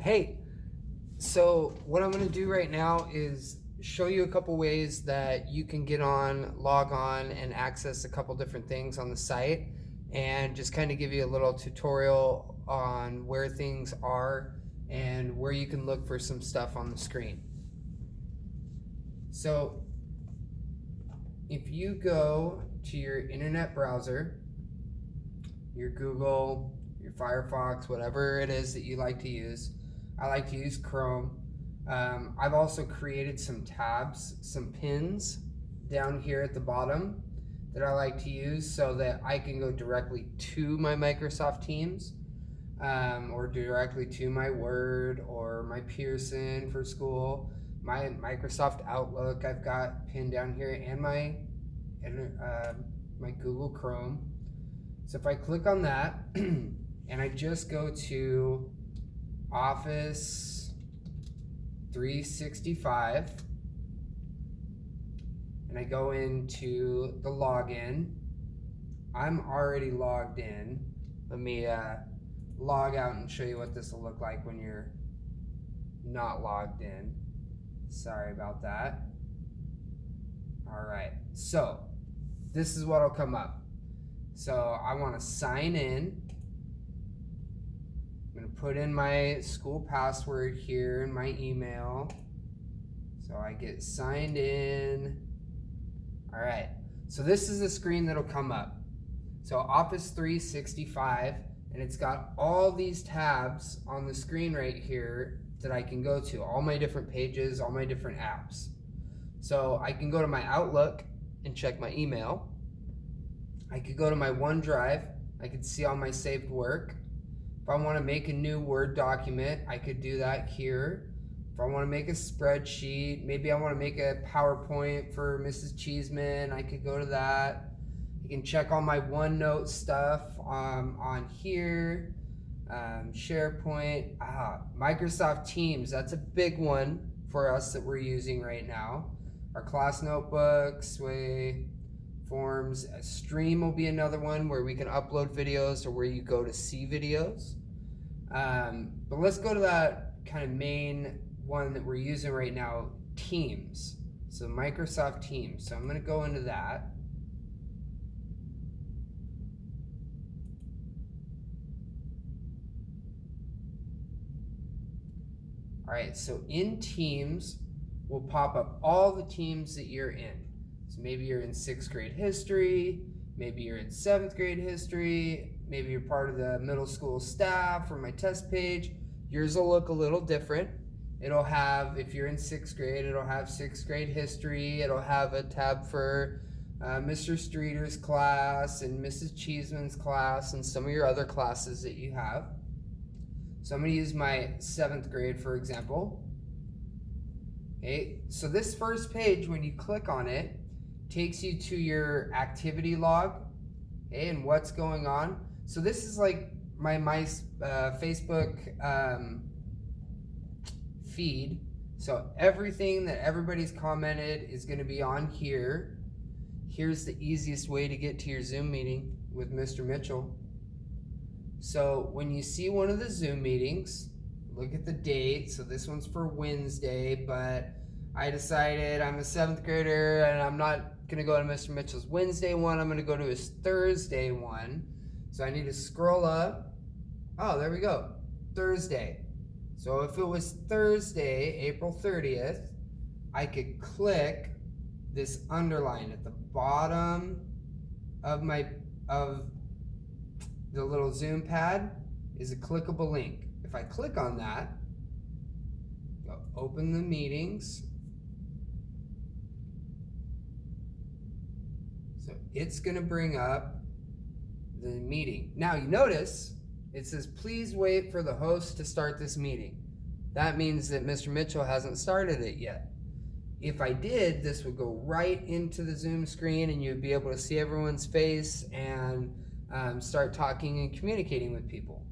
Hey, so what I'm going to do right now is show you a couple ways that you can log on, and access a couple different things on the site, and just kind of give you a little tutorial on where things are and where you can look for some stuff on the screen. So if you go to your internet browser, your Google, your Firefox, whatever it is that you like to use. I like to use Chrome. I've also created some tabs, some pins down here at the bottom that I like to use so that I can go directly to my Microsoft Teams, or directly to my Word or my Pearson for school. My Microsoft Outlook I've got pinned down here, and my Google Chrome. So if I click on that and I just go to Office 365 and I go into the login, I'm already logged in. Let me log out and show you what this will look like when you're not logged in. Sorry about that. Alright, so this is what will come up. So I want to sign in. I'm going to put in my school password here and my email. So I get signed in. All right, so this is the screen that'll come up. So Office 365, and it's got all these tabs on the screen right here that I can go to, all my different pages, all my different apps. So I can go to my Outlook and check my email. I could go to my OneDrive. I could see all my saved work. If I want to make a new Word document, I could do that here. If I want to make a spreadsheet, maybe I want to make a PowerPoint for Mrs. Cheeseman, I could go to that. You can check all my OneNote stuff on here. SharePoint, Microsoft Teams, that's a big one for us that we're using right now. Our class notebooks, forms. A stream will be another one where we can upload videos or where you go to see videos. But let's go to that kind of main one that we're using right now, Teams. So Microsoft Teams. So I'm going to go into that. All right, so in Teams will pop up all the teams that you're in. So maybe you're in 6th grade history, maybe you're in 7th grade history, maybe you're part of the middle school staff or my test page. Yours will look a little different. It'll have, if you're in 6th grade, it'll have 6th grade history. It'll have a tab for Mr. Streeter's class and Mrs. Cheeseman's class and some of your other classes that you have. So I'm going to use my 7th grade, for example. Okay, so this first page, when you click on it, takes you to your activity log, okay, and what's going on. So this is like my Facebook feed. So everything that everybody's commented is going to be on here. Here's the easiest way to get to your Zoom meeting with Mr. Mitchell. So when you see one of the Zoom meetings, look at the date. So this one's for Wednesday, but I decided I'm a 7th grader and I'm not going to go to Mr. Mitchell's Wednesday one. I'm going to go to his Thursday one. So I need to scroll up. Oh, there we go. Thursday. So if it was Thursday, April 30th, I could click this underline at the bottom of the little Zoom pad is a clickable link. If I click on that, go open the meetings. So it's going to bring up the meeting. Now you notice it says, please wait for the host to start this meeting. That means that Mr. Mitchell hasn't started it yet. If I did, this would go right into the Zoom screen and you'd be able to see everyone's face and start talking and communicating with people.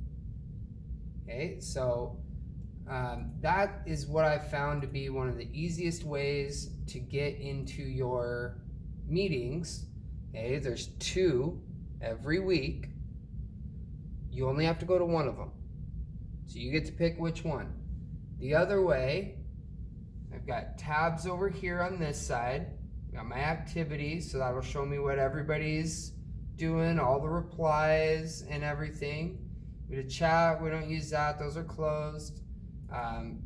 Okay, so that is what I found to be one of the easiest ways to get into your meetings. Okay, there's 2 every week. You only have to go to one of them. So you get to pick which one. The other way, I've got tabs over here on this side. I've got my activities, so that'll show me what everybody's doing, all the replies and everything. We did chat, we don't use that, those are closed.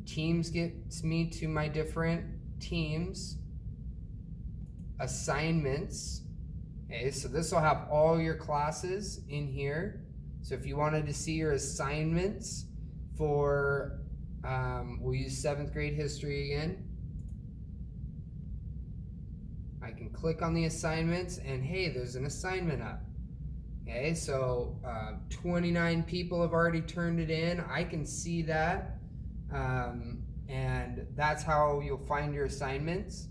Teams gets me to my different teams. Assignments. Okay, so this will have all your classes in here. So if you wanted to see your assignments for, we'll use 7th grade history again. I can click on the assignments and hey, there's an assignment up. Okay, so 29 people have already turned it in. I can see that. And that's how you'll find your assignments.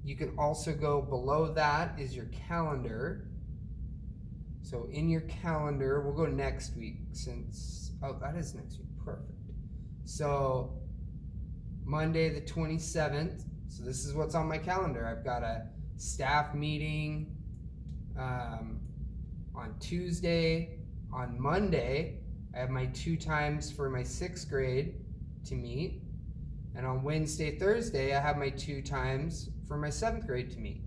You can also go below that is your calendar. So in your calendar, we'll go next week since, oh, that is next week, perfect. So Monday the 27th, so this is what's on my calendar. I've got a staff meeting on Tuesday. On Monday, I have my 2 times for my 6th grade to meet. And on Wednesday, Thursday, I have my 2 times for my 7th grade to meet.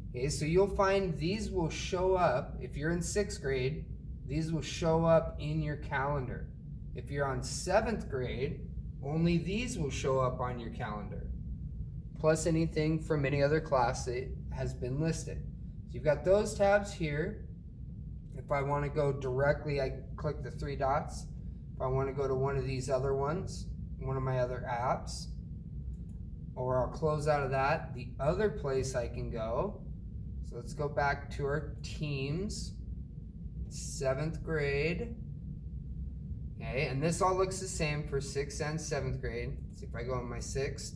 Okay, so you'll find these will show up, if you're in 6th grade, these will show up in your calendar. If you're on 7th grade, only these will show up on your calendar. Plus anything from any other class that has been listed. So you've got those tabs here. If I want to go directly, I click the 3 dots. If I want to go to one of these other ones, one of my other apps, or I'll close out of that. The other place I can go, so let's go back to our teams, 7th grade. Okay, and this all looks the same for 6th and 7th grade. See if I go in my 6th,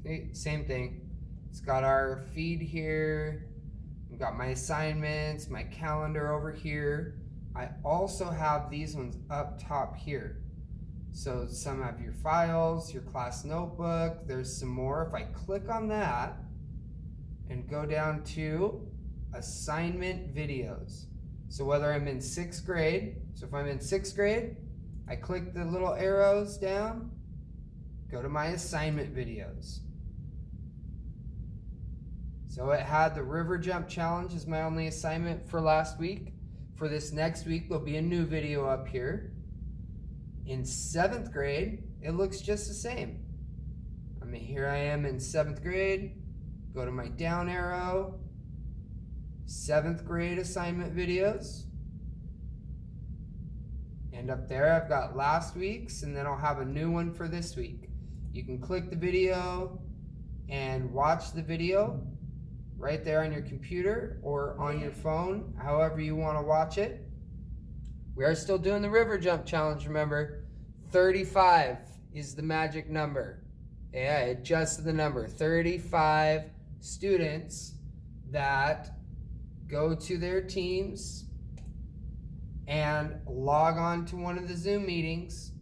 see, same thing. It's got our feed here. We've got my assignments, my calendar over here. I also have these ones up top here. So some have your files, your class notebook, there's some more. If I click on that and go down to assignment videos. So whether I'm in 6th grade, so if I'm in 6th grade, I click the little arrows down, go to my assignment videos. So it had the river jump challenge as my only assignment for last week. For this next week, there'll be a new video up here. In 7th grade, it looks just the same. I mean, here I am in 7th grade, go to my down arrow, 7th grade assignment videos. And up there I've got last week's, and then I'll have a new one for this week. You can click the video and watch the video right there on your computer or on your phone, however you want to watch it. We are still doing the river jump challenge, remember. 35 is the magic number. Yeah, I adjusted the number. 35 students that go to their teams and log on to one of the Zoom meetings.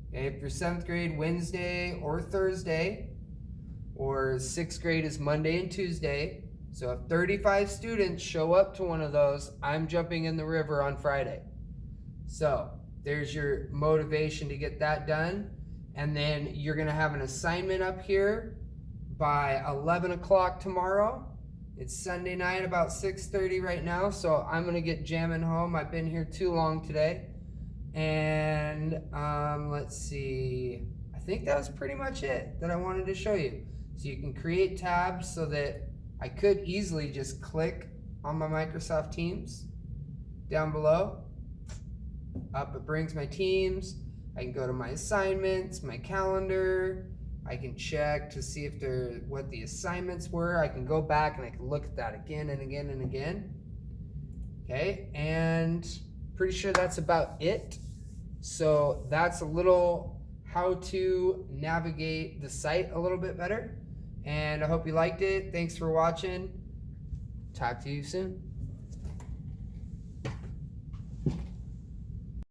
Okay, if you're 7th grade, Wednesday or Thursday, or 6th grade is Monday and Tuesday. So if 35 students show up to one of those, I'm jumping in the river on Friday. So there's your motivation to get that done. And then you're gonna have an assignment up here by 11 o'clock tomorrow. It's Sunday night, about 6:30 right now, so I'm gonna get jamming home. I've been here too long today. And let's see, I think that was pretty much it that I wanted to show you. So you can create tabs so that I could easily just click on my Microsoft Teams down below. Up it brings my teams. I can go to my assignments, my calendar. I can check to see if what the assignments were. I can go back and I can look at that again and again and again. Okay, and pretty sure that's about it. So that's a little how to navigate the site a little bit better. And I hope you liked it. Thanks for watching. Talk to you soon.